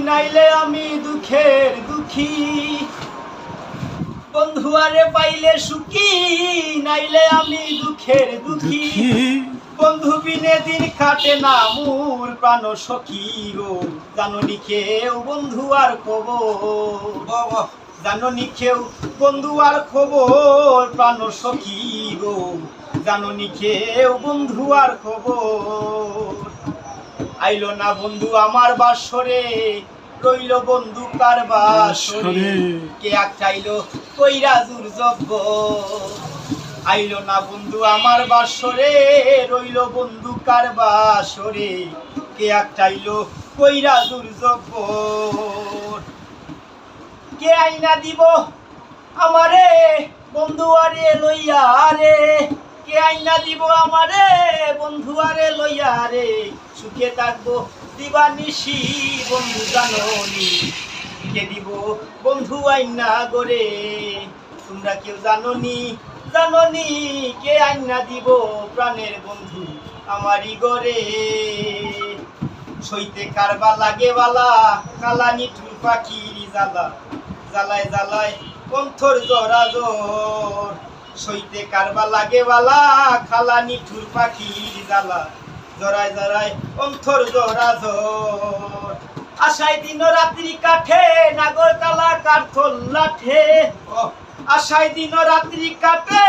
নাইলে আমি দুঃখের দুঃখী, বন্ধু আরে পাইলে সুখী, নাইলে আমি দুঃখের দুঃখী। বন্ধু বিনে দিন কাটে না মোর প্রাণ সখী গো, জাননি কেউ বন্ধু আর খবর, জাননি কেউ বন্ধু আর খবর, প্রাণ সখী গো, জাননি কেউ বন্ধু আর খবর। আইলো না বন্ধু আমার বাসরে, রইল বন্ধু কার বাসরে, কে এক চাইলো কইরা জুর জব্ব। আইলো না বন্ধু আমার বাসরে, রইল বন্ধু কার বাসরে, কে এক চাইলো কইরা জুর জব্ব। কে আইনা দিব আমারে বন্ধু আরে লইয়া রে, কে আইনা দিব আমারে বন্ধু আরে লইয়া রে, সুখে থাকবো দিবানিশি বন্ধু জাননি, কে দিব বন্ধু আইনা গরে। তোমরা কেউ জাননি জাননি কে আইনা দিব প্রাণের বন্ধু আমারই গরে। সইতে কারবা লাগে বালা, কালা নিঠুর পাখির জ্বালা, জ্বালায় জ্বালায় কণ্ঠর জরা জোর। সইতে কারবা লাগে বালা, খালা নিঠুর পাখির জ্বালা, জরায় জরায় অন্তর জরা জোর। আশায় দিন রাত্রি কাঠে নাগর কালা কাঠল লাঠে, আশায় দিন রাত্রি কাটে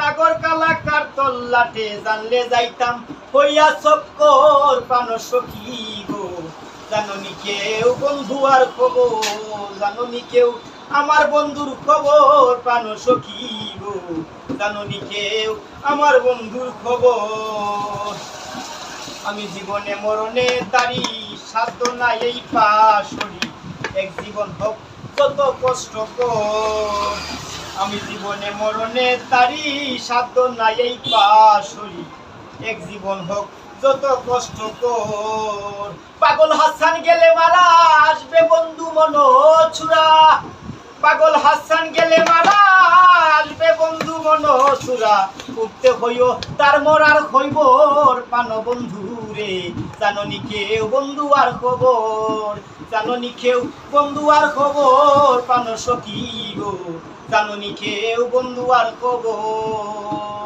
নাগর কালা কাঠল লাঠে। জানলে যাইতাম হইয়া চক্কর প্রাণ সখী গো, জাননি কেউ বন্ধু আর খবর, জাননি কেউ আমার বন্ধুর খবর, প্রাণ সখী গো, জাননি কেউ আমার বন্ধুর খবর। আমি জীবনে মরণে তারি সাধ্য নাই এই পাশরি, এক জীবন হোক যত কষ্টকর। আমি জীবনে মরণে তারি সাধ্য নাই এই পাশরি, এক জীবন হোক যত কষ্টকর। পাগল হাসান গেলে মারা আসবে বন্ধু মন ছুরা, পাগল হাসান গেলে মারা আসবে বন্ধু মন ছুরা। উঠতে হইও তার মরার খৈবর পান বন্ধু রে, জাননি কেউ বন্ধু আর খবর, জাননি কেউ বন্ধু আর খবর, পান সখী গো, জাননি কেউ বন্ধু আর খবর।